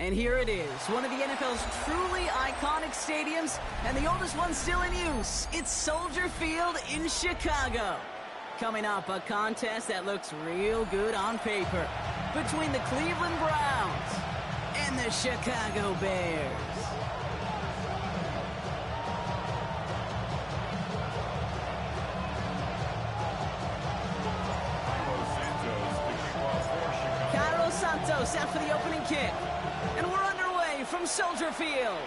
And here it is, one of the NFL's truly iconic stadiums, and the oldest one still in use. It's Soldier Field in Chicago. Coming up, a contest that looks real good on paper between the Cleveland Browns and the Chicago Bears. Cairo Santos out for the opening kick. And we're underway from Soldier Field.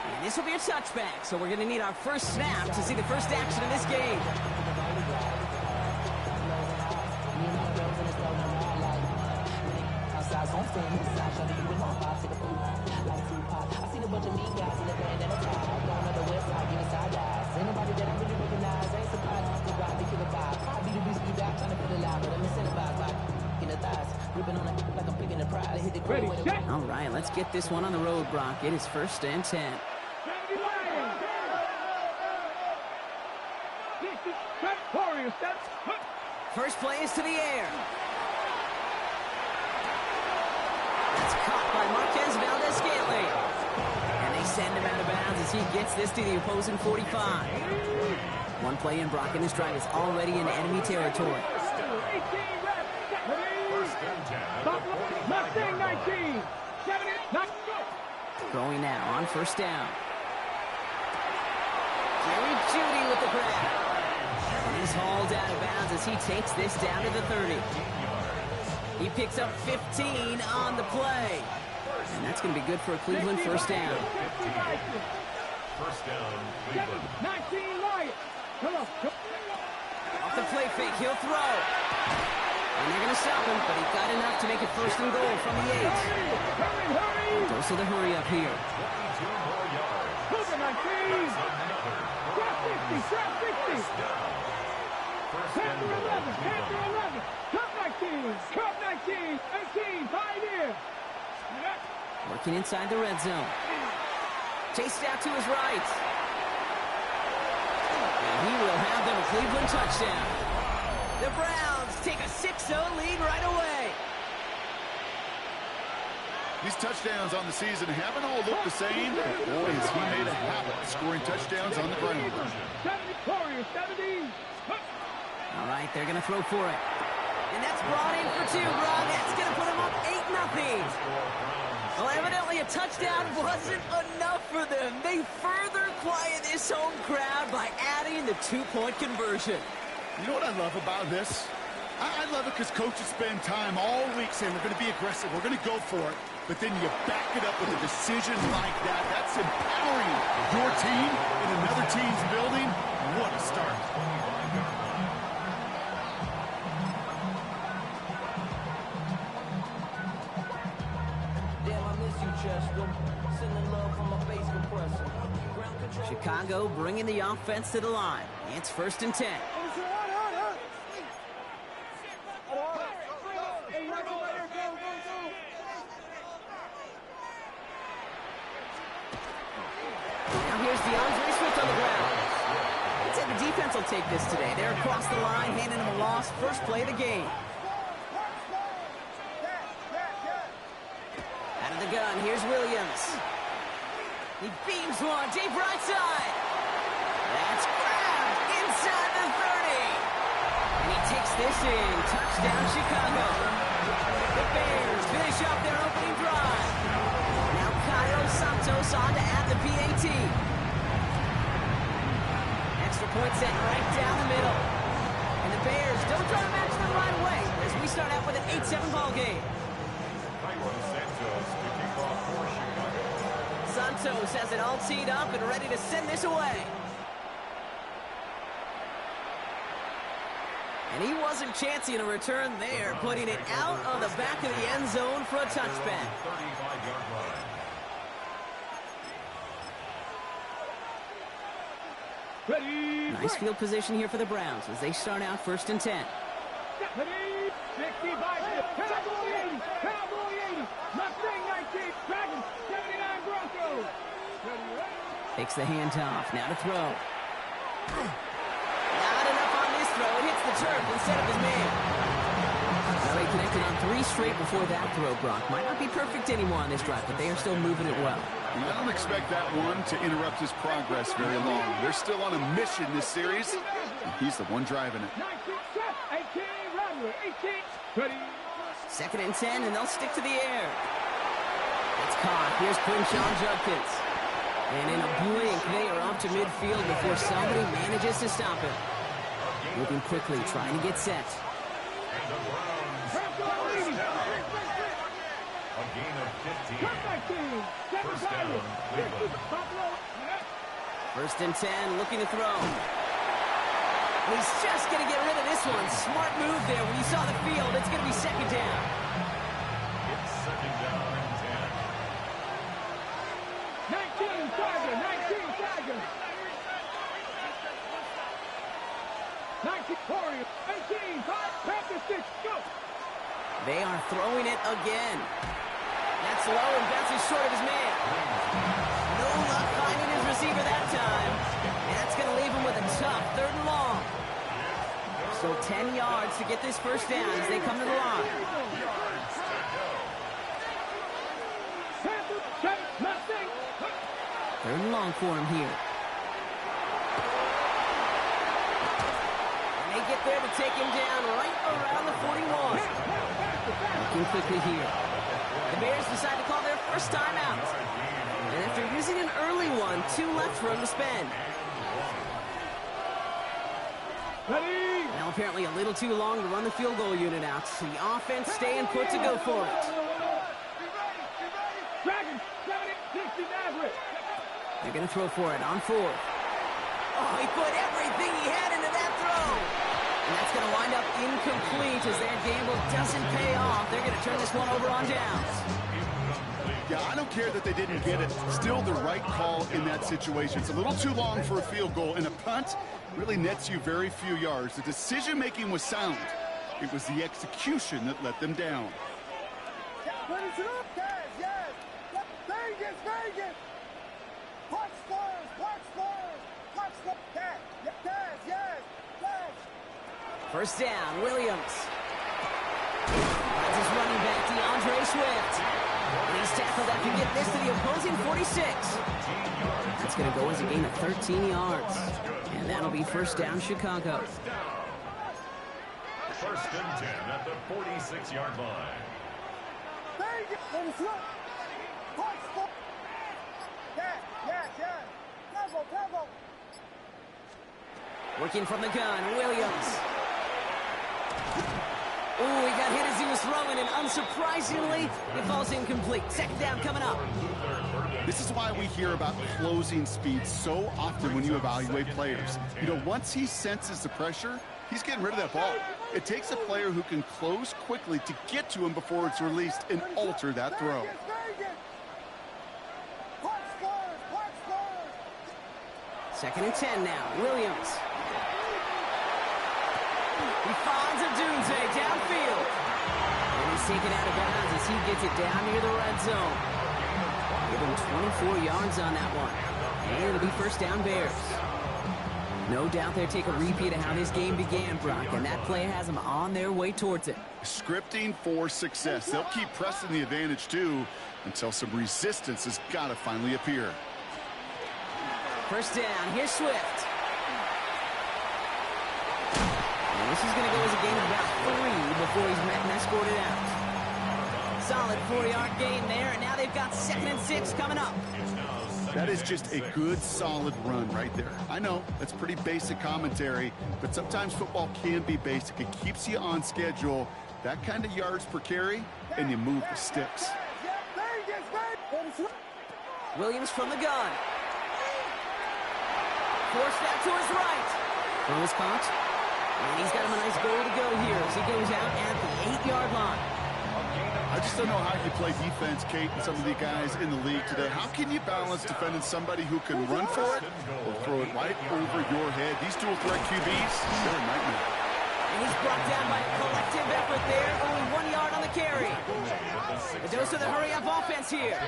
And this will be a touchback, so we're going to need our first snap to see the first action of this game. All right, let's get this one on the road, Brock. It is 1st and 10. First play is to the air. That's caught by Marquez Valdez-Scantling. And they send him out of bounds as he gets this to the opposing 45. One play in, Brock, and this drive is already in enemy territory. Throwing now on 1st down. Jerry Jeudy with the grab. And he's hauled out of bounds as he takes this down to the 30. He picks up 15 on the play. And that's going to be good for a Cleveland 1st down. 1st down, Cleveland. 19 Lions. Come on. Off the play fake, he'll throw. And they're going to stop him, but he got enough to make it 1st and goal from the 8. Hurry. Goes to the hurry up here. 22 more yards. Over 19. Drop 60. Drop 60. Panther 11. Panther 11. Cup 19. Cup 19. 18. 5 here. Working inside the red zone. Chased out to his right. And he will have them a Cleveland touchdown. The Browns take a 6-0 lead right away. These touchdowns on the season haven't all looked the same, but boy, has he made a habit of scoring touchdowns on the ground. 70. All right, they're going to throw for it. And that's brought in for 2, Brock. That's going to put them up 8-0. Well, evidently a touchdown wasn't enough for them. They further quiet this home crowd by adding the 2-point conversion. You know what I love about this? I love it because coaches spend time all week saying we're going to be aggressive, we're going to go for it, but then you back it up with a decision like that. That's empowering your team in another team's building. What a start. Chicago bringing the offense to the line. It's 1st and 10. Now here's DeAndre Swift on the ground. I'd say the defense will take this today. They're across the line, handing him a loss. First play of the game. Out of the gun, here's Williams. He beams one, deep right side. That's grabbed inside the 30. And he takes this in. Touchdown, Chicago. The Bears finish up their opening drive. Now Cairo Santos on to add the PAT. Extra point set right down the middle. And the Bears don't try to match them right away as we start out with an 8-7 ball game. Cairo Santos to kick off for Chicago. Santos has it all teed up and ready to send this away. And he wasn't chancing a return there, putting it out of the back of the end zone for a touchback. 35-yard line. Ready. Nice field position here for the Browns as they start out 1st and 10. Ready. 65. Cowboy 80. Cowboy 80. Mustang 19. Dragons 79 Broncos. Takes the handoff. Now to throw. Not enough on this throw. It hits the turf instead of his man. Well, he connected on 3 straight before that throw, Brock. Might not be perfect anymore on this drive, but they are still moving it well. I don't expect that one to interrupt his progress very long. They're still on a mission this series, and he's the one driving it. 2nd and 10, and they'll stick to the air. It's caught. Here's Quinshon Judkins. And in a blink, they are off to midfield before somebody manages to stop him. Moving quickly, trying to get set. A gain of 15. First down, Cleveland. 1st and 10, looking to throw. He's just going to get rid of this one. Smart move there. When you saw the field, it's going to be 2nd down. It's 2nd down and 10. 19 Tiger, 19 Tiger. 19 Warriors, 18, 5, Panther 6, go. They are throwing it again. That's low and bounces short of his man. No luck finding his receiver that time. And that's going to leave him with a tough 3rd and long. So 10 yards to get this 1st down as they come to the line. Panther, 7, nothing. 3rd and long for him here. And they get there to take him down right around the 41. Looking quickly here. The Bears decide to call their 1st timeout. And after using an early one, 2 left for him to spend. Ready. Now apparently a little too long to run the field goal unit out. The offense staying put to go for it. Dragons, 70, 60 Nazareth. They're going to throw for it on 4th. Oh, he put everything he had into that throw. And that's going to wind up incomplete as that gamble doesn't pay off. They're going to turn this one over on downs. Yeah, I don't care that they didn't get it. Still the right call in that situation. It's a little too long for a field goal, and a punt really nets you very few yards. The decision-making was sound. It was the execution that let them down. Finish it up, guys, yes. Vegas, Vegas. Watch stars, watch stars. Watch the cat. Yes, yes, yes. 1st down, Williams. That's his running back, DeAndre Swift. And he's tackled after getting this to the opposing 46. That's going to go as a gain of 13 yards. And that'll be 1st down, Chicago. 1st and 10 at the 46-yard line. Vegas, finish it up. Watch stars. Yes, yes, yes. Temple, temple. Working from the gun, Williams. Ooh, he got hit as he was throwing, and unsurprisingly, it falls incomplete. 2nd down coming up. This is why we hear about closing speed so often when you evaluate players. You know, once he senses the pressure, he's getting rid of that ball. It takes a player who can close quickly to get to him before it's released and alter that throw. Vegas, Vegas. Watch stars, watch stars. 2nd and 10 now, Williams. He finds Odunze downfield. And he's taken out of bounds as he gets it down near the red zone. Give him 24 yards on that one. And it'll be 1st down Bears. No doubt they'll take a repeat of how this game began, Brock, and that play has them on their way towards it. Scripting for success. They'll keep pressing the advantage, too, until some resistance has got to finally appear. 1st down, here's Swift. And this is going to go as a gain of about 3 before he's met and escorted out. Solid 4-yard gain there, and now they've got 2nd and 6 coming up. That is just a good, solid run right there. I know, that's pretty basic commentary, but sometimes football can be basic. It keeps you on schedule. That kind of yards per carry, and you move the sticks. Williams from the gun. Forced that to his right. Throw is caught. And he's got him a nice goal to go here as he goes out at the 8-yard line. I just don't know how you play defense, Kate, and some of the guys in the league today. How can you balance defending somebody who can run for it or throw it right over your head? These dual threat QBs, they're a nightmare. And he's brought down by a collective effort there. Only 1 yard on the carry. A dose of the hurry-up offense here.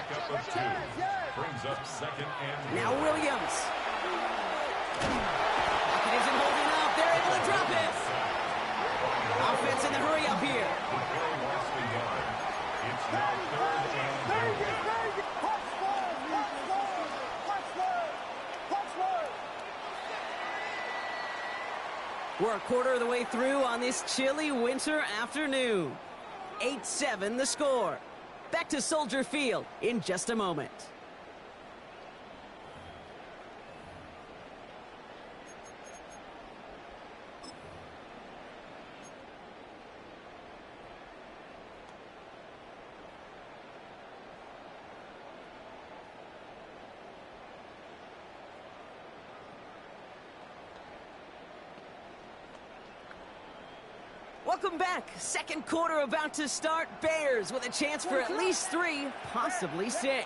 Brings up 2nd and Now Williams. Pocket isn't holding up. They're able to drop it. Offense in the hurry up here. It's now third and We're a quarter of the way through on this chilly winter afternoon. 8-7 the score. Back to Soldier Field in just a moment. Welcome back. Second quarter about to start. Bears with a chance for at least 3, possibly 6.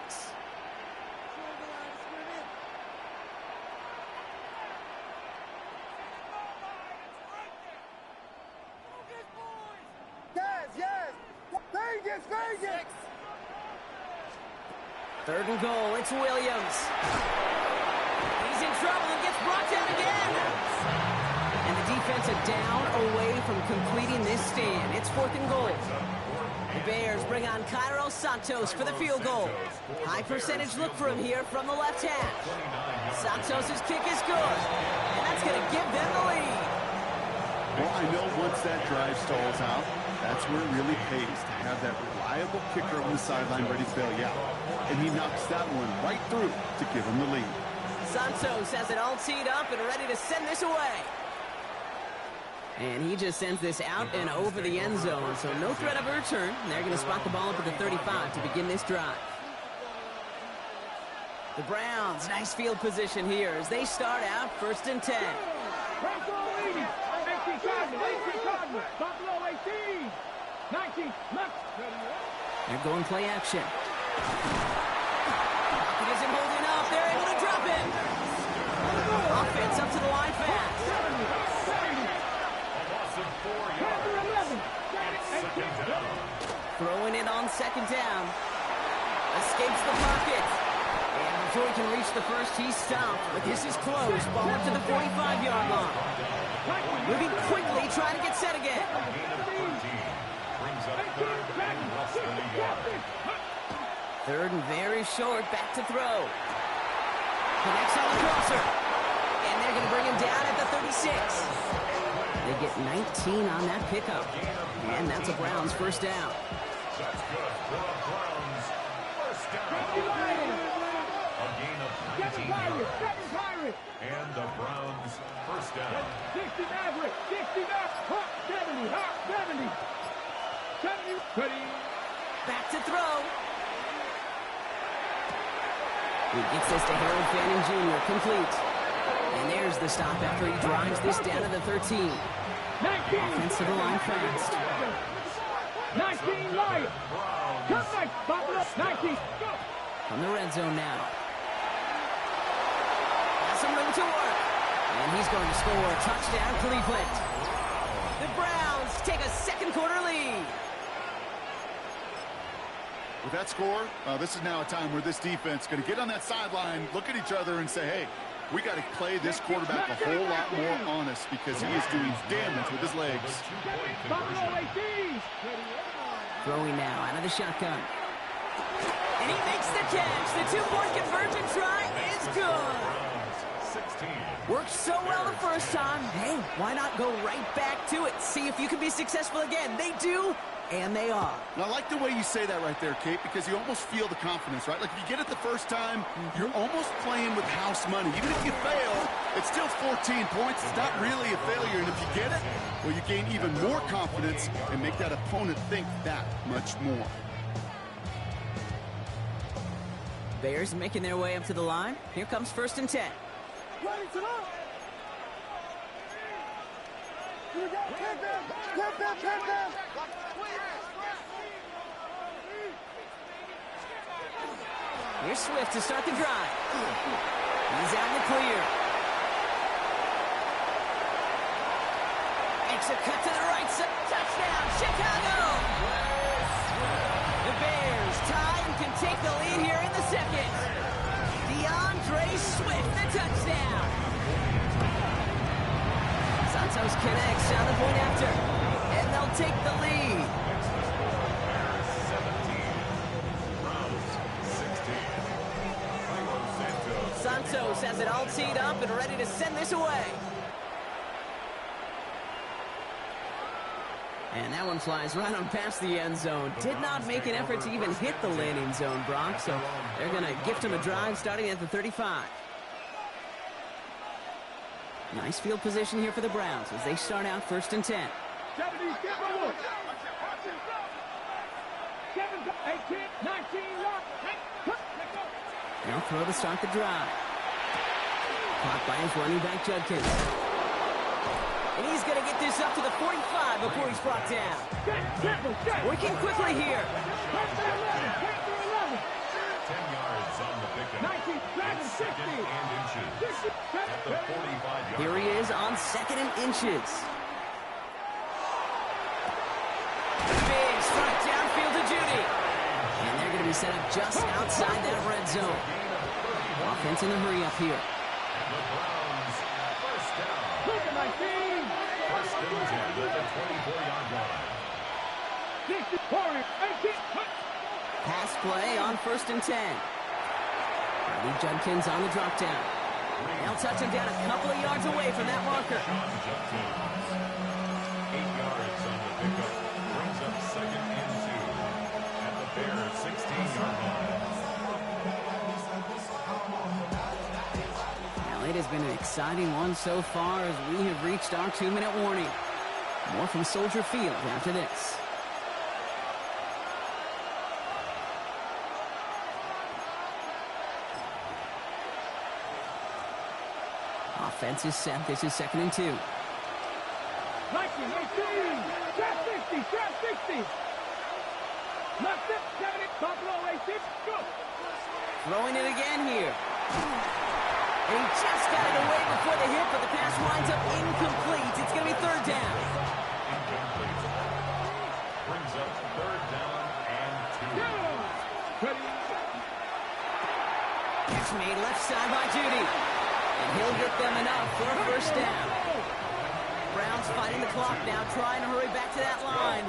Vegas! Third and goal. It's Williams. He's in trouble and gets brought down again. And the defense are down away from completing this stand. It's 4th and goal. The Bears bring on Cairo Santos for the field goal. High percentage look for him here from the left hash. Santos' kick is good. And that's going to give them the lead. Well, I know once that drive stalls out, that's where it really pays to have that reliable kicker on the sideline ready to bail you out. And he knocks that one right through to give him the lead. Santos has it all teed up and ready to send this away. And he just sends this out and over the end zone, so no threat of a return. They're going to spot the ball up at the 35 to begin this drive. The Browns, nice field position here as they start out 1st and 10. Buffalo 18, 19, They're going play action. He isn't holding up. They're able to drop him. Offense up to the line fast. Throwing it on 2nd down. Escapes the pocket. And before he can reach the first, he's stopped. But this is close. Ball up to the 45-yard line. Moving quickly, trying to get set again. Third and very short, back to throw. Connects on the crosser. And they're going to bring him down at the 36. They get 19 on that pickup. And that's a Browns first down. That's good for the Browns. First down. A gain of 19 yards. And the Browns first down. 60 Maverick, 60 Hawk 70, Hawk 70. 70. Back to throw. He gets this to Harold Fanning Jr. complete. And there's the stop after he drives this down to the 13. Offense to the line fast. 19 Lion. Come back, Buffalo. 19. From the red zone now. Has some room to work. And he's going to score. Touchdown, Cleveland. The Browns take a second quarter lead. With that score, this is now a time where this defense is going to get on that sideline, look at each other and say, hey, we got to play this quarterback a whole lot more honest because he is doing damage with his legs. Throwing now out of the shotgun. And he makes the catch. The two-point conversion try is good. Worked so well the first time. Hey, why not go right back to it? See if you can be successful again. They do, and they are. And I like the way you say that right there, Kate, because you almost feel the confidence, right? Like if you get it the first time, you're almost playing with house money. Even if you fail, it's still 14 points. It's not really a failure. And if you get it, well, you gain even more confidence and make that opponent think that much more. Bears making their way up to the line. Here comes 1st and 10. Ready to go. Here we go. Kick them. Here's Swift to start the drive. He's out in the clear. Makes a cut to the right side. Touchdown, Chicago! The Bears tie and can take the lead here in the second. DeAndre Swift, the touchdown. Santos connects on the point after. Santos has it all teed up and ready to send this away. And that one flies right on past the end zone. Did not make an effort to even hit the landing zone, Brock, so they're going to gift him a drive starting at the 35. Nice field position here for the Browns as they start out 1st and 10. 70, 18, 19, They'll throw to start the drive. Caught by his running back, Judkins. And he's going to get this up to the 45 before he's brought down. Working quickly here. 10 yards on the pickup. 19, 2nd and inches. At the 45 yard. Here he is on 2nd and inches. Big strike downfield to Judy. And they're going to be set up just outside that red zone. Offense in a hurry up here. And the Browns, first down. 19. First and 10 at the 24-yard line. 18. Pass play on 1st and 10. Lee Judkins on the drop down. They'll touch him down a couple of yards away from that marker. Sean Judkins, 8 yards on the pickup. Brings up 2nd and 2 at the Bears' 16-yard line. Well, it has been an exciting one so far as we have reached our 2-minute warning. More from Soldier Field after this. Offense is set. This is 2nd and 2. 19, 18. Trap 60. Trap 60. Left it. 70. Buffalo 18. Go. Throwing it again here. And he just got it away before the hit, but the pass winds up incomplete. It's going to be 3rd down. Incomplete. Brings up 3rd down and 2. Ready. Catch made left side by Judy. And he'll get them enough for a 1st down. Browns fighting the clock now, trying to hurry back to that line.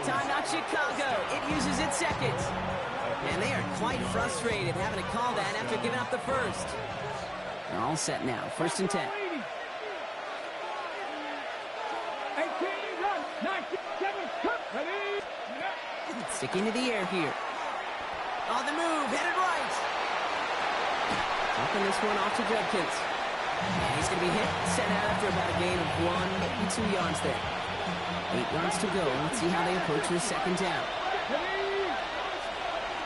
Timeout Chicago. It uses its 2nd. And they are quite frustrated having to call that after giving up the 1st. They're all set now. 1st and 10. 18, run. 19, 7, cut. Ready. Sticking to the air here. On the move, headed right. Dropping this one off to Judkins. And he's going to be hit, set out after about a gain of 1, maybe 2 yards there. 8 yards to go. Let's see how they approach this 2nd down. Ready.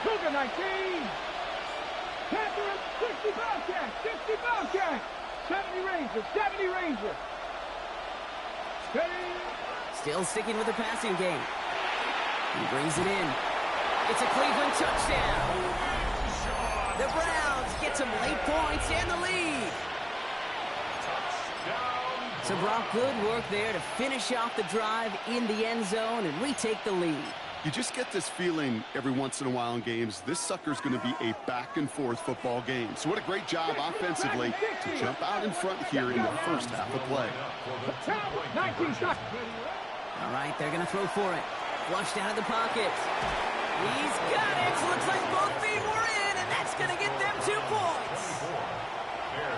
Cougar 19. Panther 60 Bobcat. 60 Bobcat. 70 Ranger. 70 Ranger. Ready. Still sticking with the passing game. He brings it in. It's a Cleveland touchdown. The Browns get some late points and the lead. So Brock, good work there to finish off the drive in the end zone and retake the lead. You just get this feeling every once in a while in games, this sucker's going to be a back-and-forth football game. So what a great job offensively to jump out in front here in the first half of play. 19 shots. All right, they're going to throw for it. Flushed out of the pocket. He's got it. Looks like both feet were in, and that's going to get them 2 points.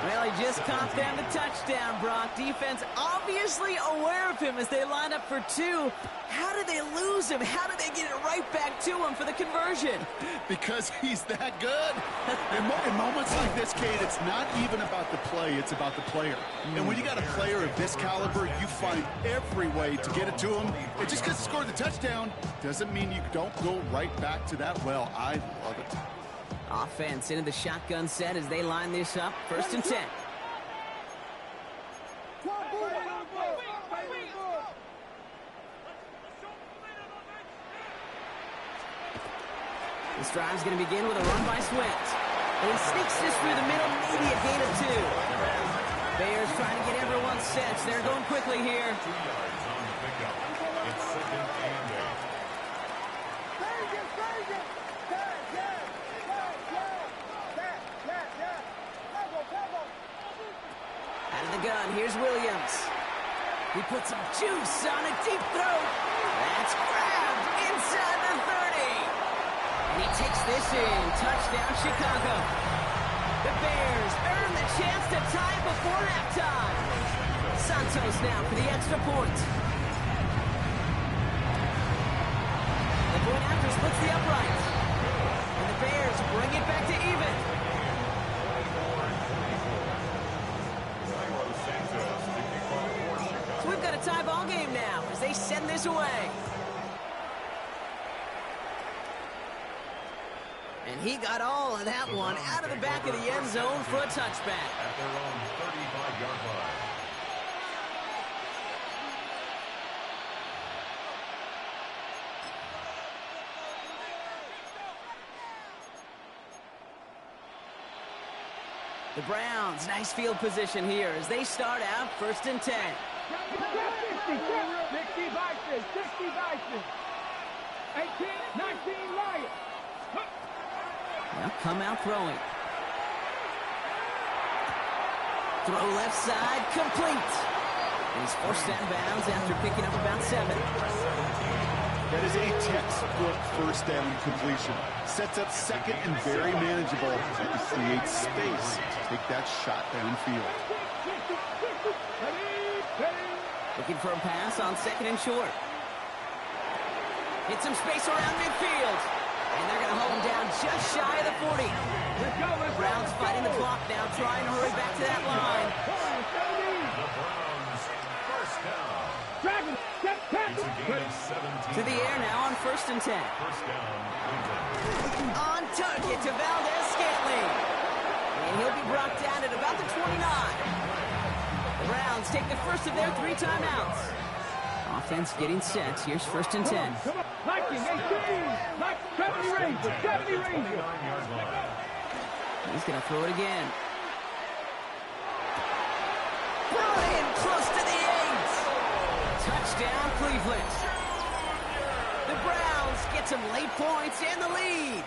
Well, he just caught them the touchdown, Brock. Defense obviously aware of him as they line up for 2. How did they lose him? How did they get it right back to him for the conversion? Because he's that good. In moments like this, Kate, it's not even about the play, it's about the player. And when you got a player of this caliber, you find every way to get it to him. And just because he scored the touchdown doesn't mean you don't go right back to that well. I love it. Offense into the shotgun set as they line this up. 1st and 10. This drive's going to begin with a run by Swift. And he sneaks this through the middle, maybe a gain of 2. Bears trying to get everyone set. They're going quickly here. 2 yards on the pickup. It's 2nd and 8. Out of the gun, here's Williams. He puts some juice on a deep throw. That's grabbed inside the 30. And he takes this in. Touchdown, Chicago. The Bears chance to tie it before halftime. Santos now for the extra point. The point after splits the uprights. And the Bears bring it back to even. So we've got a tie ball game now as they send this away. And he got all of that one out of the back of the end zone for a touchback. At their own 35-yard line. The Browns, nice field position here as they start out 1st and 10. 60 Vikings, 18, 19 Lions. Now come out throwing. Throw left side, complete. And he's forced out of bounds after picking up about 7. That is a textbook first down completion. Sets up second and very manageable. It creates space to take that shot downfield. Looking for a pass on 2nd and short. Hit some space around midfield. And they're going to hold him down just shy of the 40. The Browns fighting the clock now, trying to hurry back to that line. The Browns, first down. To the air now on 1st and 10. First down, Cleveland. On target to Valdez-Scantling. And he'll be brought down at about the 29. The Browns take the first of their 3 timeouts. Offense getting set. Here's 1st and 10. Viking, 18. 70 Rangers, 70 Rangers. 9-yard line. He's going to throw it again. Brought in close to the 8. Touchdown, Cleveland. The Browns get some late points and the lead.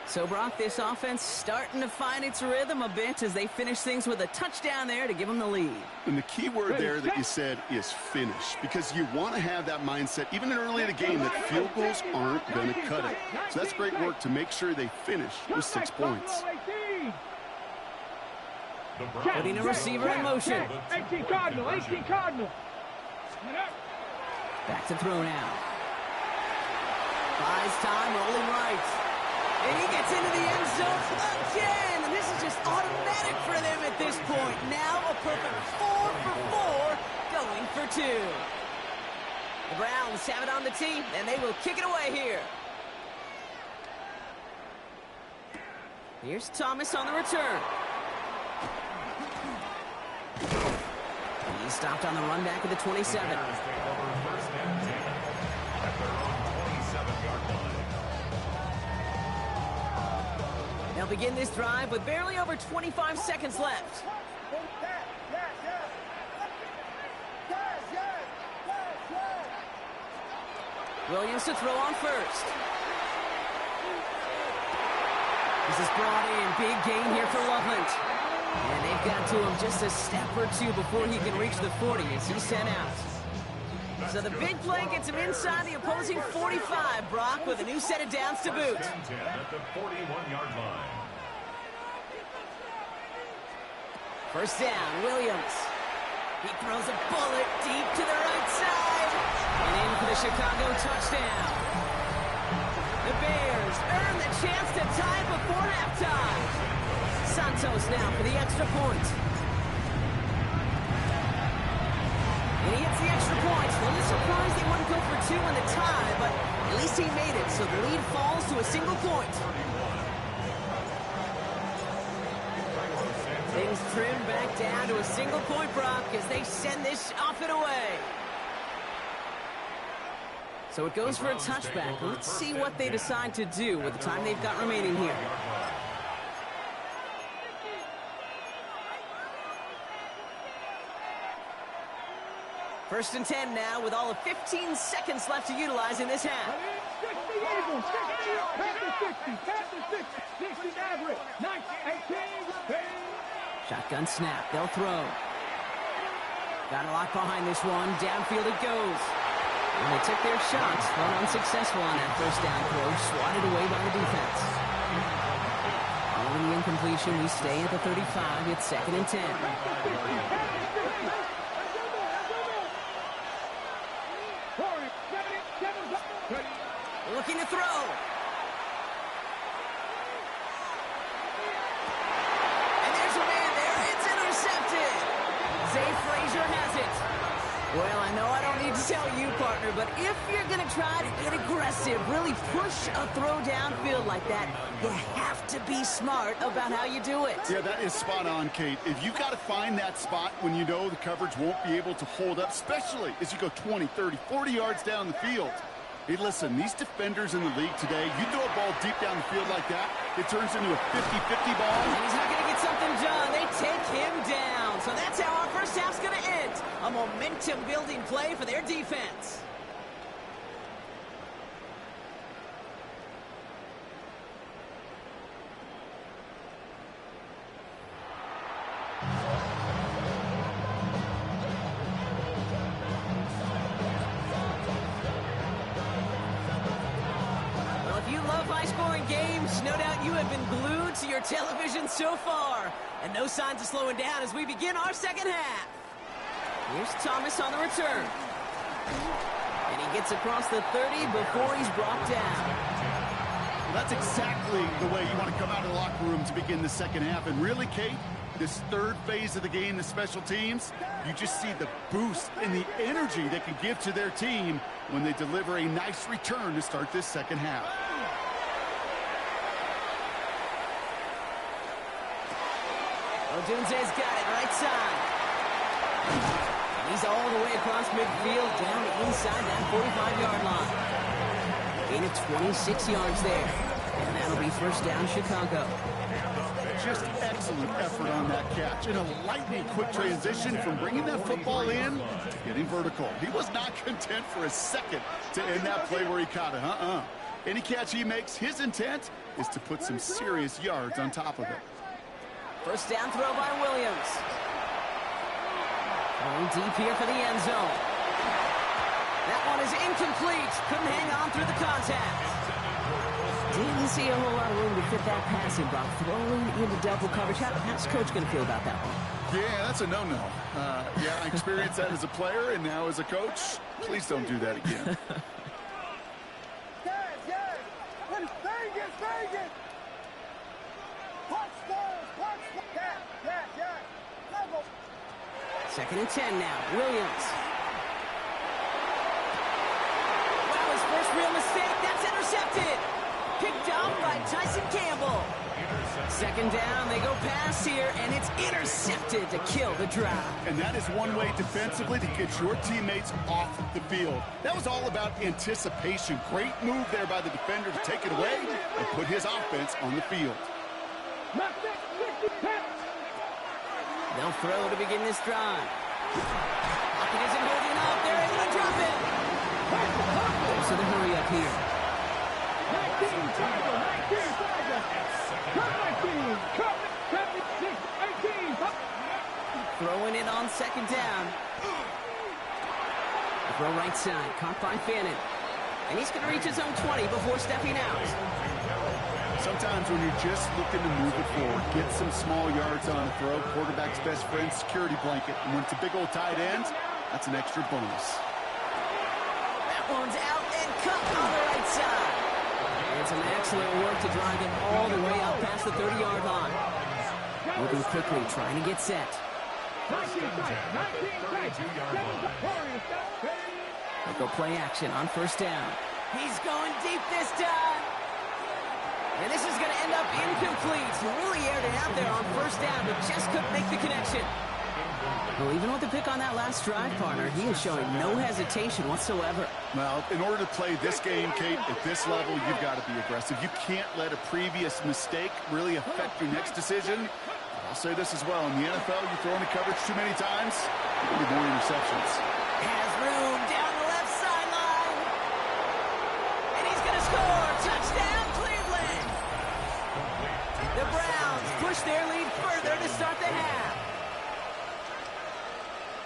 So, Brock, this offense starting to find its rhythm a bit as they finish things with a touchdown there to give them the lead. And the key word there that you said is finish, because you want to have that mindset, even early in the game, that field goals aren't going to cut it. So that's great work to make sure they finish with 6 points. Putting a receiver in motion. 18 Cardinal, 18 Cardinal. Back to throw now. Buys time, rolling right. And he gets into the end zone again. And this is just automatic for them at this point. Now a perfect 4 for 4, going for 2. The Browns have it on the tee, and they will kick it away here. Here's Thomas on the return. He stopped on the run back at the 27. They'll begin this drive with barely over 25 seconds left. Williams to throw on first. This is brought in. Big gain here for Loveland. And they've got to him just a step or 2 before he can reach the 40 as he's sent out. So the big play gets him inside the opposing 45, Brock, with a new set of downs to boot. 10 at the 41-yard line. First down, Williams. He throws a bullet deep to the right side. And in for the Chicago touchdown. The Bears earn the chance to tie before halftime. Santos now for the extra point. And he hits the extra point. A little surprised they wouldn't go for 2 in the tie, but at least he made it, so the lead falls to a single point. Things trim back down to a single point, Brock, as they send this off and away. So it goes for a touchback. Let's see what they decide to do with the time they've got remaining here. First and 10 now with all of 15 seconds left to utilize in this half. 60 Eagles, 60 Maverick, 18. Shotgun snap, they'll throw. Got a lock behind this one, downfield it goes. And they took their shots, but unsuccessful on that first down throw, swatted away by the defense. Following the incomplete completion. We stay at the 35. It's 2nd and 10. Looking to throw. And there's a man there. It's intercepted. Zay Frazier has it. Well, I know I don't need to tell you, partner, but if you're going to try to get aggressive, really push a throw downfield like that, you have to be smart about how you do it. Yeah, that is spot on, Kate. If you've got to find that spot when you know the coverage won't be able to hold up, especially as you go 20, 30, 40 yards down the field. Hey, listen, these defenders in the league today, you throw a ball deep down the field like that, it turns into a 50-50 ball. And he's not going to get something done. They take him down. So that's how our first half's going to end. A momentum-building play for their defense. Games, no doubt you have been glued to your television so far. And no signs of slowing down as we begin our second half. Here's Thomas on the return. And he gets across the 30 before he's brought down. Well, that's exactly the way you want to come out of the locker room to begin the second half. And really, Kate, this third phase of the game, the special teams, you just see the boost and the energy they can give to their team when they deliver a nice return to start this second half. Odunze's got it right side. And he's all the way across midfield down inside that 45-yard line. Gain of 26 yards there. And that'll be first down Chicago. Just excellent effort on that catch. And a lightning quick transition from bringing that football in to getting vertical. He was not content for a second to end that play where he caught it. Any catch he makes, his intent is to put some serious yards on top of it. First down throw by Williams. Going deep here for the end zone. That one is incomplete. Couldn't hang on through the contact. Didn't see a whole lot of room to fit that passing block. Throwing into double coverage. How's Coach going to feel about that one? Yeah, that's a no-no. Yeah, I experienced that as a player and now as a coach. Please don't do that again. Second and 10 now. Williams. Wow, his first real mistake. That's intercepted. Picked off by Tyson Campbell. Second down. They go pass here, and it's intercepted to kill the drive. And that is one way defensively to get your teammates off the field. That was all about anticipation. Great move there by the defender to take it away and put his offense on the field. They'll throw to begin this drive. Pocket isn't holding up. They're able to drop it. So the hurry up here. 19, throwing it on second down. Throw right side. Caught by Fannin. And he's going to reach his own 20 before stepping out. Sometimes when you're just looking to move it forward, get some small yards on a throw, quarterback's best friend, security blanket. And when it's a big old tight end, that's an extra bonus. That one's out and cut on the right side. And some excellent work to drive him all the way out past the 30-yard line. Moving quickly, trying to get set. They'll go play action on first down. He's going deep this time. And this is going to end up incomplete. He really aired it out there on first down, but just couldn't make the connection. Well, even with the pick on that last drive, partner, he is showing no hesitation whatsoever. Well, in order to play this game, Kate, at this level, you've got to be aggressive. You can't let a previous mistake really affect your next decision. I'll say this as well. In the NFL, you throw into coverage too many times, you'll be more interceptions. Has room down the left sideline. And he's going to score. Touchdown, Cleveland. The Browns push their lead further to start the half.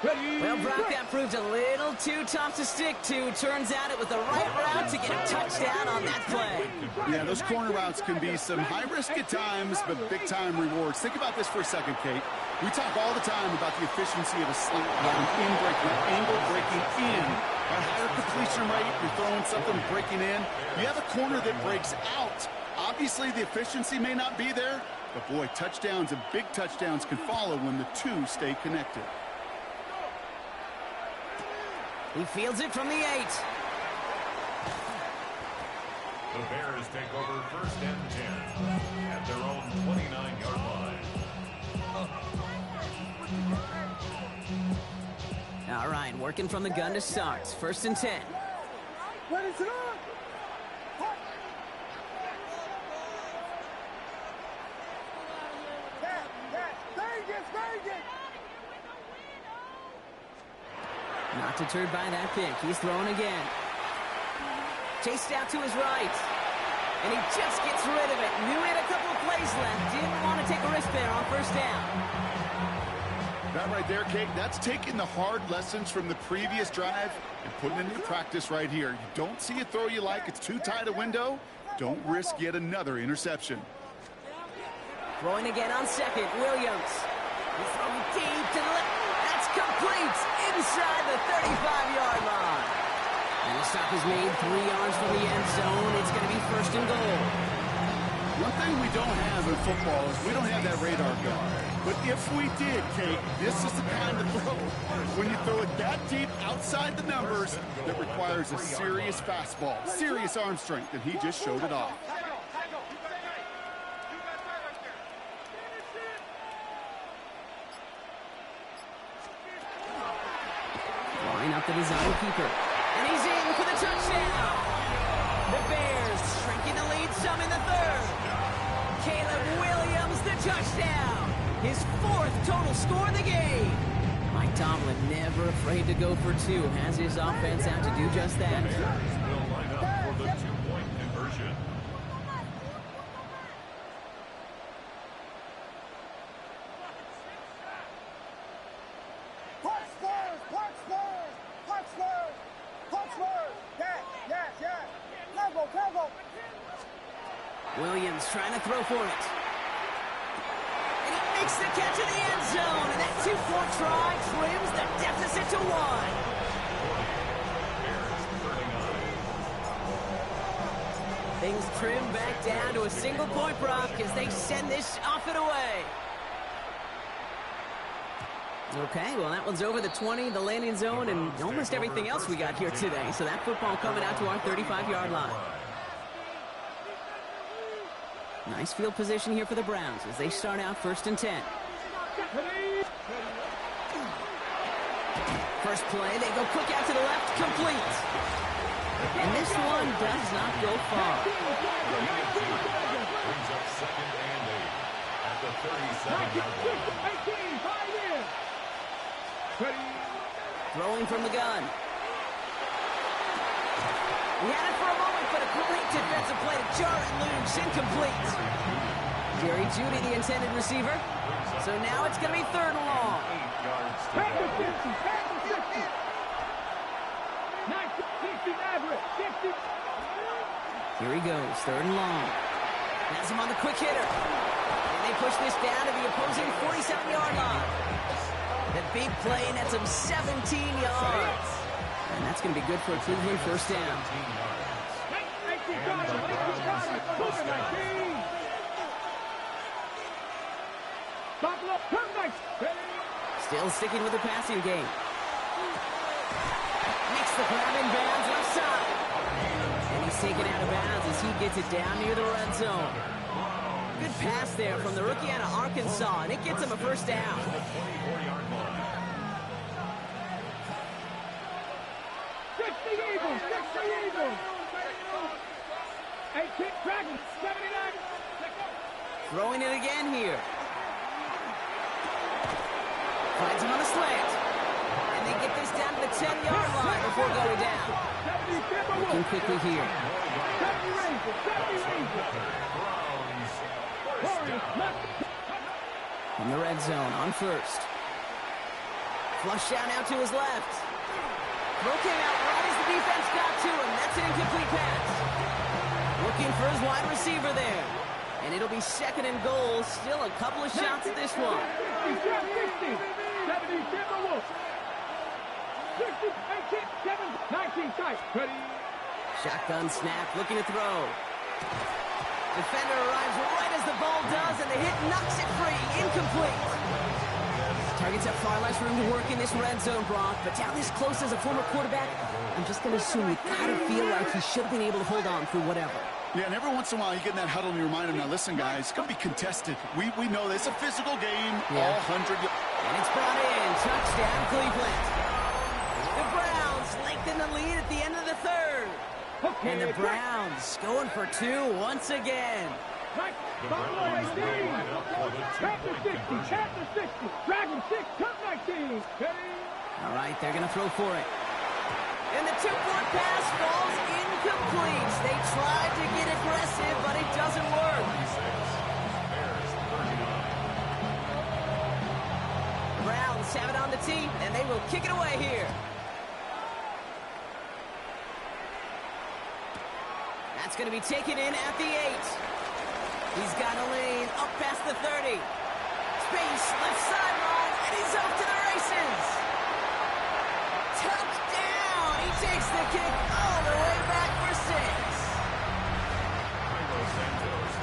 Well, Brock, that proved a little too tough to stick to. Turns out it was the right route to get a touchdown on that play. Yeah, those corner routes can be some high risk at times, but big-time rewards. Think about this for a second, Kate. We talk all the time about the efficiency of a slant route, an in-breaking, angle breaking in. A higher completion rate, you're throwing something breaking in. You have a corner that breaks out. Obviously, the efficiency may not be there, but boy, touchdowns and big touchdowns can follow when the two stay connected. He fields it from the 8. The Bears take over 1st and 10 at their own 29-yard line. All right, working from the gun to start. 1st and 10. What is it on? Not deterred by that pick. He's throwing again. Chased out to his right. And he just gets rid of it. Knew he had a couple of plays left. Didn't want to take a risk there on 1st down. That right there, Kate, that's taking the hard lessons from the previous drive and putting it into practice right here. You don't see a throw you like. It's too tight a window. Don't risk yet another interception. Throwing again on 2nd. Williams. He's throwing deep to the left. That's complete inside the 35-yard line. And the stop is made 3 yards from the end zone. It's going to be 1st and goal. One thing we don't have in football is we don't have that radar gun. But if we did, Kate, this is the kind of throw. When you throw it that deep outside the numbers, that requires a serious fastball, serious arm strength, and he just showed it off. Line up the design keeper. And he's in for the touchdown. The Bears shrinking the lead some in the 3rd. Caleb Williams, the touchdown. His 4th total score in the game. Mike Tomlin never afraid to go for 2. Has his offense out to do just that. Bears will line up for the 2-point conversion. Williams trying to throw for it. And he makes the catch in the end zone. And that 2-point try trims the deficit to 1. Things trim back down to a single-point Brock as they send this off and away. Okay, well, that one's over the 20, the landing zone, and almost everything else we got here today. So that football coming out to our 35-yard line. Nice field position here for the Browns as they start out 1st and 10. First play, they go quick out to the left, complete. And this one does not go far. Brings up 2nd and 8 at the 37-yard line. Throwing from the gun. He had it for a moment, but a great defensive play to Jarrett Looms, incomplete. Jerry Jeudy, the intended receiver. So now it's going to be 3rd and long. 8 yards to Back to go. 50, back to 50. 60, average, 60. Here he goes, 3rd and long. Has him on the quick hitter. And they push this down to the opposing 47-yard line. The big play nets him 17 yards. And that's going to be good for a Cleveland 1st down. Still sticking with the passing game. Makes the grab in bounds left side. And he's taken out of bounds as he gets it down near the red zone. Good pass there from the rookie out of Arkansas, and it gets him a 1st down. 24-yard line. 60 Eagles, 60 Eagles. 18 Dragons, 79. Throwing it again here. Finds him on a slant. And they get this down to the 10-yard line before going down. Looking quickly here. 70 Rangers, 70 Rangers. Browns, 1st down. From the red zone on 1st. Flush out now to his left. Throw came out right as the defense got to him. That's an incomplete pass. Looking for his wide receiver there. And it'll be second and goal. Still a couple of shots at this one. 60, 70, Timberwolves. 60, 18, 7, 19, tight. Ready. Shotgun snap, looking to throw. Defender arrives right as the ball does, and the hit knocks it free. Incomplete. Targets have far less room to work in this red zone, Brock, but down this close as a former quarterback, I'm just going to assume you gotta feel like he should have been able to hold on through whatever. Yeah, and every once in a while you get in that huddle and you remind him, now listen, guys, it's going to be contested. We know this. It's a physical game, all 100. And it's brought in. Touchdown, Cleveland. The Browns lengthen the lead at the end of the third. And the Browns going for two once again. Right, Buffalo 18. Chapter 60, chapter 60. Dragon 6, top 19. Ready. All right, they're going to throw for it. And the two-point pass falls incomplete. They tried to get aggressive, but it doesn't work. The Browns have it on the tee, and they will kick it away here. That's going to be taken in at the 8. He's got a lane up past the 30. Space, left sideline, and he's off to the races. Touchdown! He takes the kick all the way back for 6.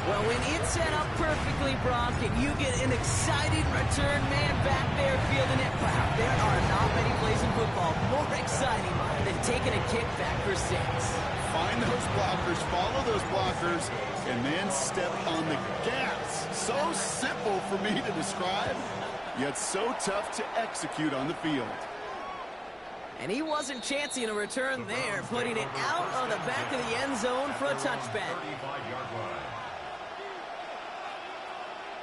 Well, when it's set up perfectly, Brock, and you get an exciting return man back there fielding it, wow, there are not many plays in football more exciting than taking a kick back for 6. Find those blockers, follow those blockers, and then step on the gas. So simple for me to describe, yet so tough to execute on the field. And he wasn't chancing a return there, putting it out of the back of the end zone for a touchback.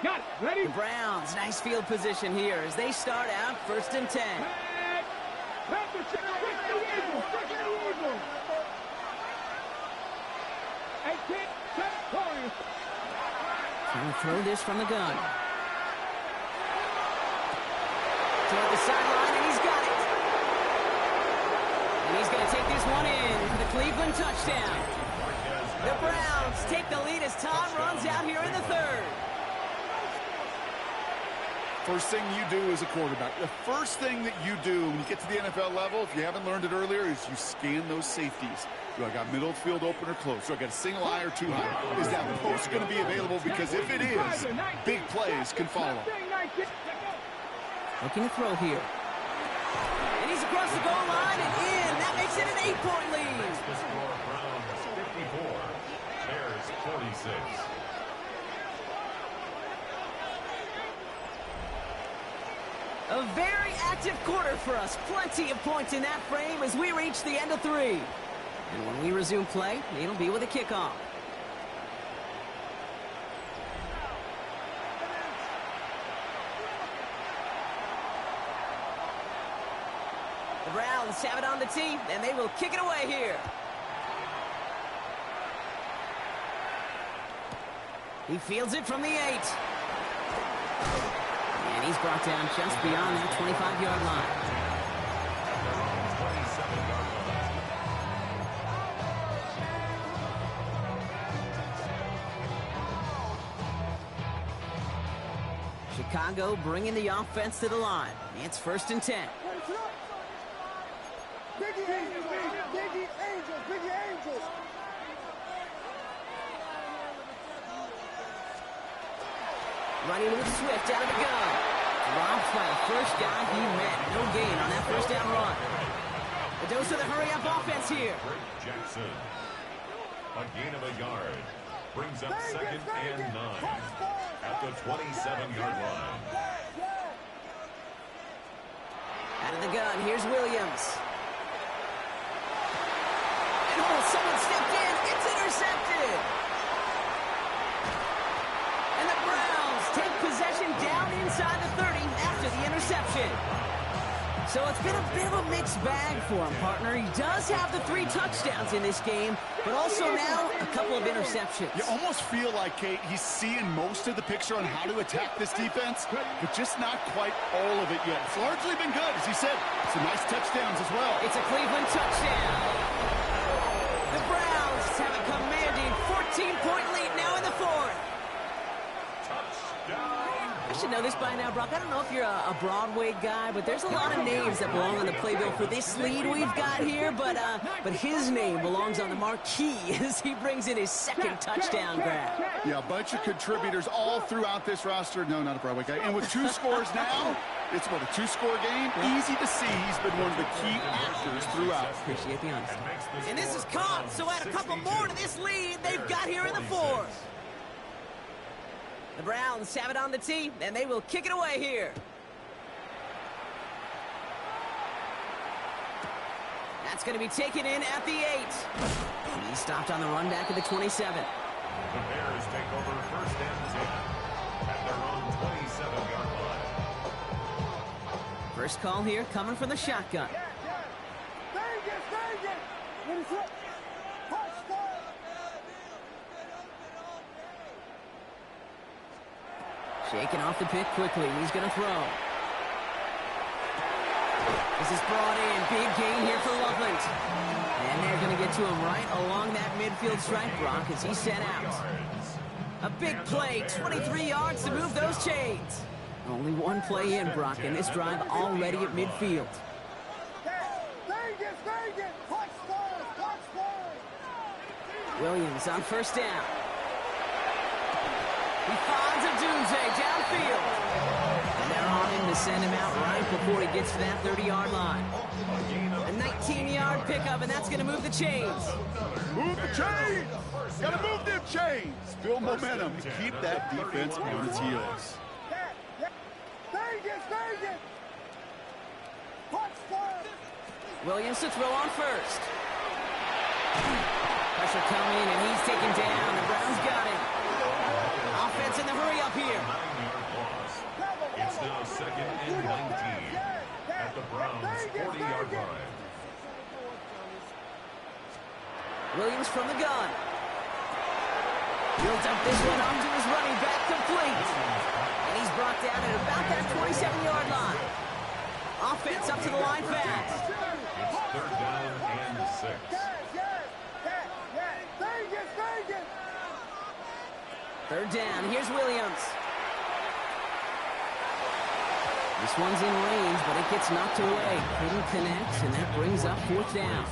Got it. Ready. The Browns, nice field position here as they start out 1st and 10. Trying to throw this from the gun. Toward the sideline, and he's got it. And he's going to take this one in for the Cleveland touchdown. The Browns take the lead as Tom runs out here in the 3rd. First thing you do as a quarterback, the first thing that you do when you get to the NFL level, if you haven't learned it earlier, is you scan those safeties. Do I got middle field open or close? Do I got a single high or two high? Is that post going to be available? Because if it is, big plays can follow. Looking to throw here. And he's across the goal line and in. That makes it an 8-point lead. The score, Browns 54, Bears 46. A very active quarter for us. Plenty of points in that frame as we reach the end of 3. And when we resume play, it'll be with a kickoff. The Browns have it on the tee, and they will kick it away here. He fields it from the 8. And he's brought down just beyond that 25-yard line. Chicago bringing the offense to the line. It's 1st and 10. Biggie Angels, Biggie Angels, Biggie Angels. Running with Swift out of the gun. Drops by the first guy he met. No gain on that first down run. A dose of the hurry-up offense here. Jackson. A gain of a yard. Brings up 2nd and 9 at the 27-yard line. Out of the gun, here's Williams. And someone stepped in. It's intercepted. And the Browns take possession down inside the 30 after the interception. So it's been a bit of a mixed bag for him, partner. He does have the 3 touchdowns in this game, but also now a couple of interceptions. You almost feel like, Kate, he's seeing most of the picture on how to attack this defense, but just not quite all of it yet. It's largely been good, as he said. Some nice touchdowns as well. It's a Cleveland touchdown. The Browns have a commanding 14-point lead now in the 4th. I should know this by now, Brock. I don't know if you're a Broadway guy, but there's a lot of names that belong on the playbill for this lead we've got here, but his name belongs on the marquee as he brings in his 2nd touchdown grab. Yeah, a bunch of contributors all throughout this roster. No, not a Broadway guy. And with 2 scores now, it's what, a 2-score game? Easy to see he's been one of the key actors throughout. Appreciate the honesty. And this is caught, so add a couple more to this lead they've got here in the 4th. The Browns have it on the tee, and they will kick it away here. That's going to be taken in at the 8. He stopped on the run back at the 27. The Bears take over 1st and 10 at their own 27-yard line. First call here coming from the shotgun. Shaking off the pick quickly. He's going to throw. This is brought in. Big gain here for Loveland. And they're going to get to him right along that midfield stripe, Brock, as he's set out. A big play, 23 yards to move those chains. Only one play in, Brock, and this drive already at midfield. Williams on 1st down. He finds Odunze downfield. And they're on him to send him out right before he gets to that 30-yard line. A 19-yard pickup, and that's going to move the chains. Move the chains! Got to move them chains! Build momentum to keep that defense on its heels. Williams to throw on 1st. Pressure coming, and he's taken down. The Browns got him. Offense in the hurry up here. 9-yard loss. It's now 2nd and 19 at the Browns' 40-yard line. Williams from the gun. Builds up this one onto his running back, complete. And he's brought down at about that 27-yard line. Offense up to the line fast. It's 3rd down and 6. 3rd down. Here's Williams. This one's in range, but it gets knocked away. Couldn't connect, and that brings up 4th down.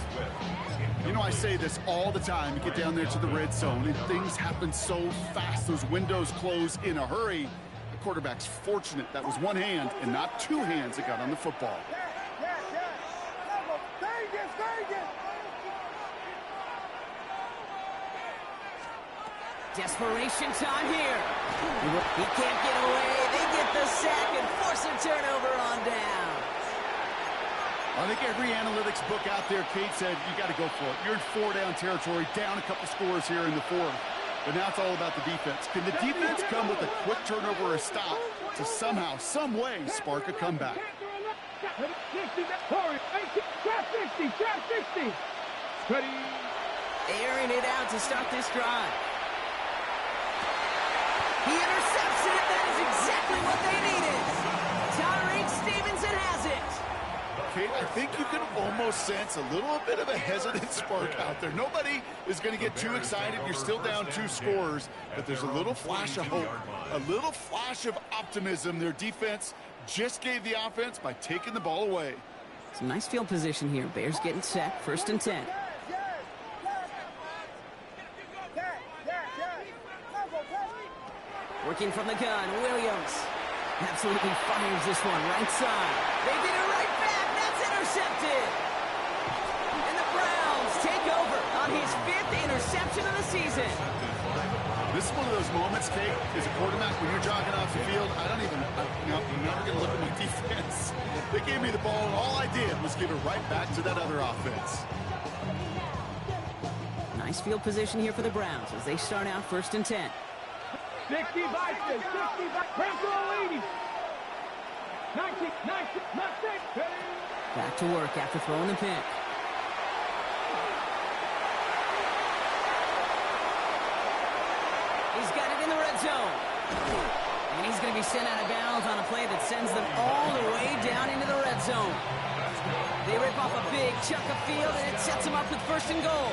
You know, I say this all the time. You get down there to the red zone, and things happen so fast. Those windows close in a hurry. The quarterback's fortunate that was one hand and not 2 hands that got on the football. Desperation time here. He can't get away. They get the sack and force a turnover on down. I think every analytics book out there, Kate said, you got to go for it. You're in 4-down territory, down a couple scores here in the 4th. But now it's all about the defense. Can the defense come with a quick turnover or a stop to somehow, some way, spark a comeback? Airing it out to start this drive. He intercepts it. That is exactly what they needed. Tyreek Stevenson has it. Kate, I think you can almost sense a little bit of a hesitant spark out there. Nobody is going to get too excited. You're still down 2 scores, but there's a little flash of hope, a little flash of optimism. Their defense just gave the offense by taking the ball away. Some nice field position here. Bears getting set. 1st and 10. Working from the gun, Williams absolutely fires this one right side. They get it right back. That's intercepted. And the Browns take over on his 5th interception of the season. This is one of those moments, Kate, as a quarterback, when you're jogging off the field, I'm never going to look at my defense. They gave me the ball, and all I did was give it right back to that other offense. Nice field position here for the Browns as they start out 1st and 10. 60 by 60 by Franco 80. Back to work after throwing the pick. He's got it in the red zone. And he's going to be sent out of bounds on a play that sends them all the way down into the red zone. They rip off a big chunk of field, and it sets them up with 1st and goal.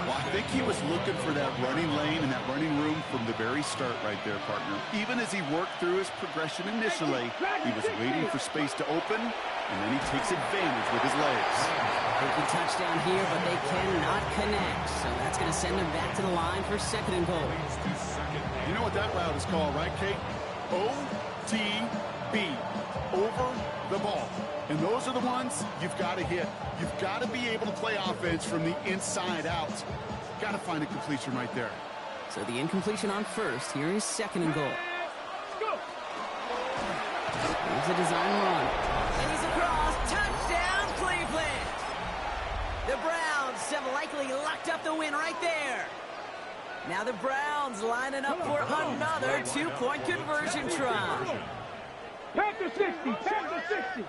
Well, I think he was looking for that running lane and that running room from the very start right there, partner. Even as he worked through his progression initially, he was waiting for space to open, and then he takes advantage with his legs. They can touchdown here, but they cannot connect. So that's going to send them back to the line for 2nd and goal. You know what that route is called, right, Kate? OTB, over the ball. And those are the ones you've got to hit. You've got to be able to play offense from the inside out. Got to find a completion right there. So the incompletion on 1st. Here is 2nd and goal. Here's a design run. And he's across. Touchdown, Cleveland! The Browns have likely locked up the win right there. Now the Browns lining up for another 2-point conversion try. Panther 60, Panther 60.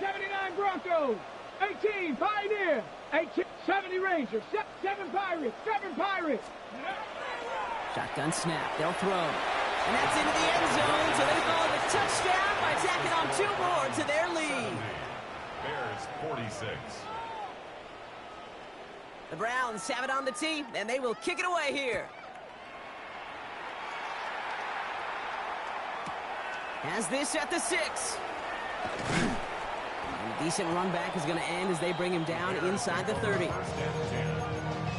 79 Broncos, 18 Pioneer, 70 Rangers, 7 Pirates, 7 Pirates. Shotgun snap, they'll throw. And that's into the end zone, so they follow the touchdown by tacking on 2 more to their lead. Bears 46. The Browns have it on the tee, and they will kick it away here. Has this at the 6. And a decent run back is going to end as they bring him down inside the 30. 1st and 10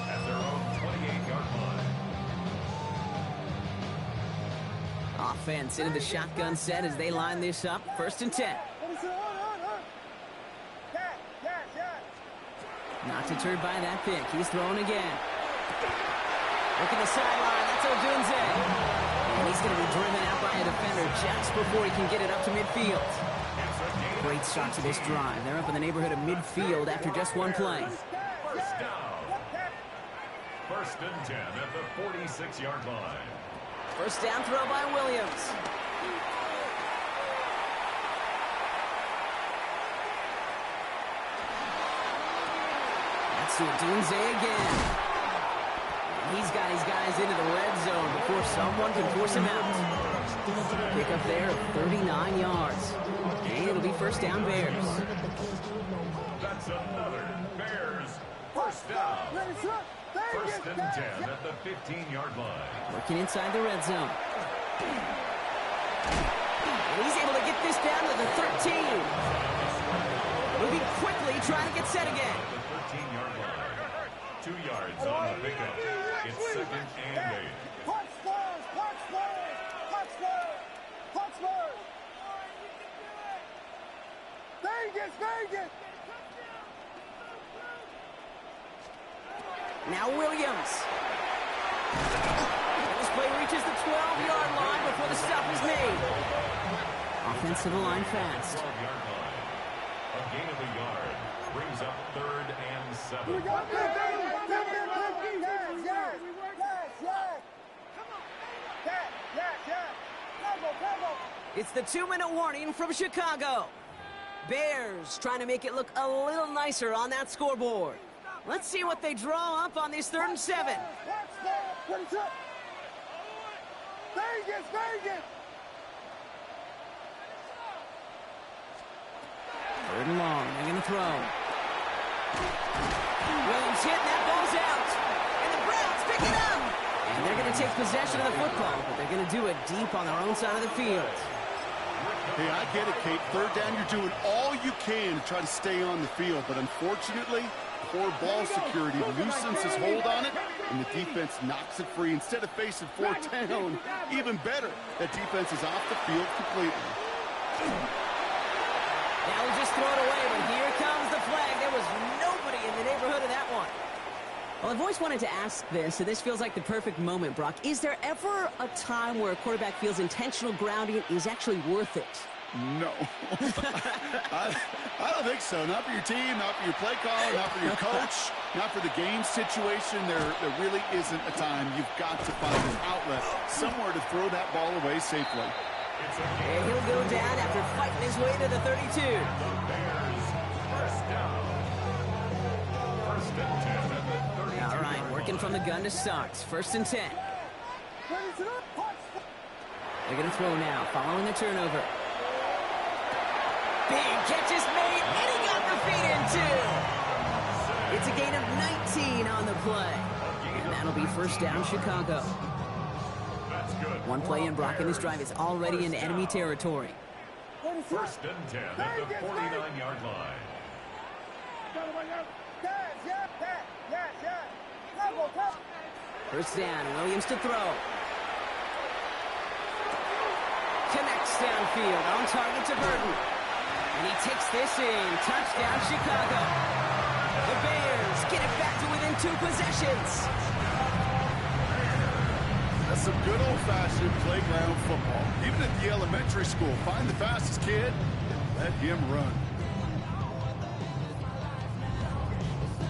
at their own 28-yard line. Offense into the shotgun set as they line this up. 1st and 10. Not deterred by that pick. He's throwing again. Look at the sideline. That's Odunze. And he's going to be driven out by a defender just before he can get it up to midfield. Great start to this drive. They're up in the neighborhood of midfield after just 1 play. 1st down. 1st and 10 at the 46-yard line. 1st down throw by Williams. That's Odunze again. And he's got his guys into the red zone before someone can force him out. Pick up there of 39 yards. And it'll be 1st down Bears. That's another Bears 1st down. 1st and 10 at the 15-yard line. Working inside the red zone. And he's able to get this down to the 13. Moving quickly, trying to get set again. The 13-yard line. 2 yards on the pickup. It's 2nd and 8. Vegas! Now Williams. This play reaches the 12-yard line before the stop is made. Offense to the line fast. 12-yard line. A gain of a yard brings up 3rd and 7. It's the 2-minute warning from Chicago. Bears trying to make it look a little nicer on that scoreboard. Let's see what they draw up on this 3rd and 7. Vegas! 3rd and long, they're going to throw. Williams hit, and that ball's out. And the Browns pick it up. And they're going to take possession of the football, but they're going to do it deep on their own side of the field. Hey, I get it, Kate. 3rd down, you're doing all you can to try to stay on the field. But unfortunately, poor ball security loosens his hold on it, and the defense knocks it free. Instead of facing 4th down, even better, that defense is off the field completely. Now we just throw it away, but here comes the flag. There was nobody in the neighborhood of that one. Well, I've always wanted to ask this, and this feels like the perfect moment, Brock. Is there ever a time where a quarterback feels intentional grounding is actually worth it? No. I don't think so. Not for your team, not for your play call, not for your coach, not for the game situation. There really isn't a time. You've got to find an outlet, somewhere to throw that ball away safely. And he'll go down after fighting his way to the 32. The Bears, first down. First and 10 at the 32. All right, working from the gun to start. First and 10. They're going to throw now, following the turnover. Big catch is made, and he got the feet in too. It's a gain of 19 on the play. And that'll be first down, Chicago. That's good. One play in, Brock, and this drive is already in enemy territory. First and 10 at the 49-yard line. First down, Williams to throw. Connects downfield, on target to Burton. And he takes this in. Touchdown, Chicago. The Bears get it back to within 2 possessions. That's some good old-fashioned playground football. Even at the elementary school, find the fastest kid, let him run.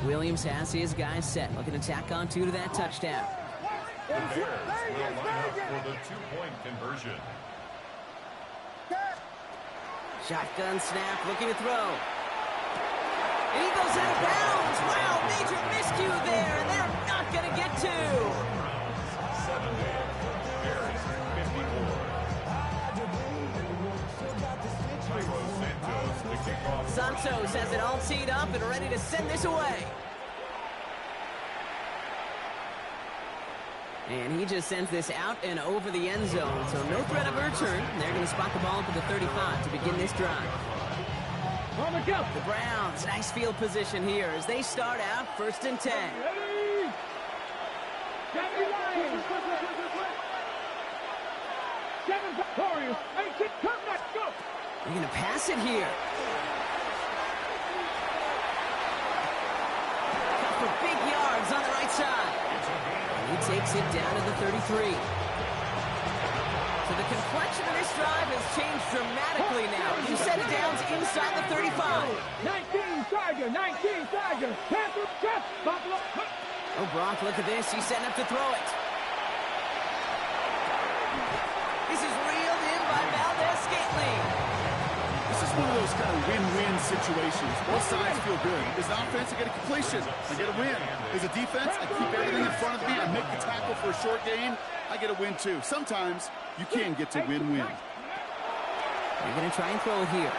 Williams has his guys set, looking to tack on 2 to that touchdown. The Bears will line up for the 2-point conversion. Shotgun snap, looking to throw. And he goes out of bounds. Wow, major miscue there, and they're not going to get 2. 70. Bears 54. Tyro Santos, the kickoff. Santos has it all teed up and ready to send this away. And he just sends this out and over the end zone, so no threat of a return. They're going to spot the ball up at the 35 to begin this drive. The Browns, nice field position here as they start out first and 10. They're going to pass it here. Couple of big yards on the right side. He takes it down to the 33. So the complexion of this drive has changed dramatically now. You set it down inside the 35. 19 Tiger, 19 Tiger. Panther, just Buffalo. Oh, Brock, look at this. He's setting up to throw it. This is reeled in by Valdez-Scantling. This is one of those kind of win-win situations. Both sides feel good. As an offense, I get a completion. I get a win. As a defense, I keep everything in front of me. I make the tackle for a short gain. I get a win, too. Sometimes you can get to win-win. They're going to try and throw it here.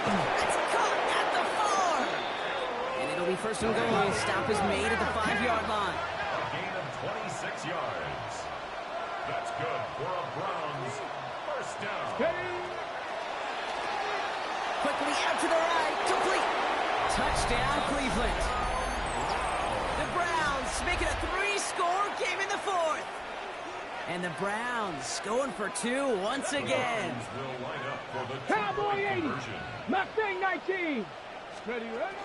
That's caught at the 4. And it'll be first and goal. Stop is made at the 5-yard line. A gain of 26 yards. That's good for a Browns first down. Quickly out to the right. Complete. Touchdown, Cleveland. The Browns make it a 3-score game in the 4th. And the Browns going for 2 once again. Browns will line up for the Cowboy 2-point 80. conversion. Mustang 19. Ready, ready.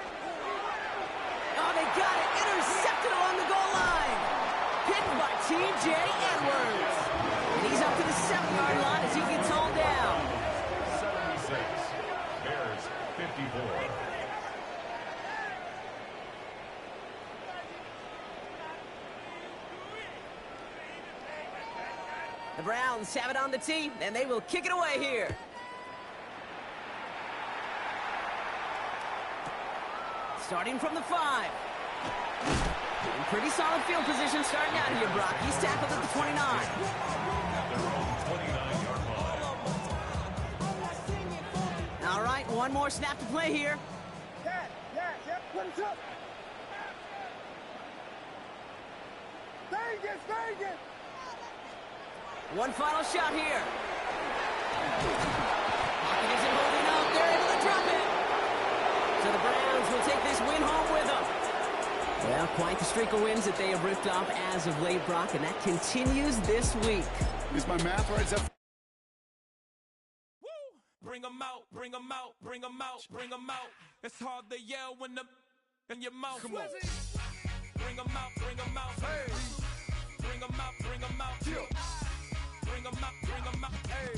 Oh, they got it. Intercepted along the goal line. Picked by T.J. Edwards. And he's up to the 7-yard line as he gets hauled down. 76. Bears 54. The Browns have it on the tee, and they will kick it away here. Starting from the 5. In pretty solid field position starting out here, Brock. He's tackled at the 29. At their own 29-yard line. All right, one more snap to play here. Vegas. One final shot here. Pocket isn't holding up. They're able to drop it. So the Browns will take this win home with them. Well, quite the streak of wins that they have ripped off as of late, Brock, and that continues this week. Is my math right? Is that Bring 'em out, bring 'em out, bring 'em out, bring 'em out. It's hard to yell when the in your mouth. Come on. Bring 'em out, bring 'em out. Hey. Bring 'em out, bring 'em out. Bring 'em out, bring 'em out. Hey.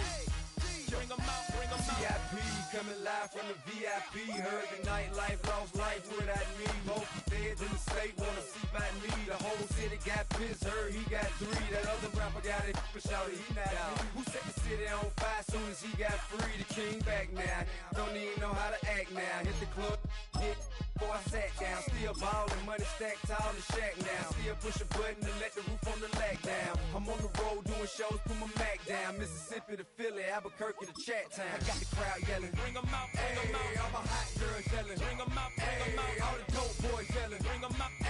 Bring 'em out, bring 'em out. VIP coming live from the VIP. Heard the nightlife, lost life without me. Most feds in the state wanna see by me. The whole city got pissed, heard he got 3. That other rapper got it, but shouted he not the king back now. Don't even know how to act now. Hit the club, hit before I sat down. Still ballin', money stacked tall in shack now. Still push a button to let the roof on the lag down. I'm on the road doing shows, put my Mac down. Mississippi to Philly, Albuquerque to Chat Town. I got the crowd yelling, Bring 'em out, bring 'em out. all my hot girls yelling, Bring 'em out, bring 'em out. all the dope boys yelling, Bring 'em out.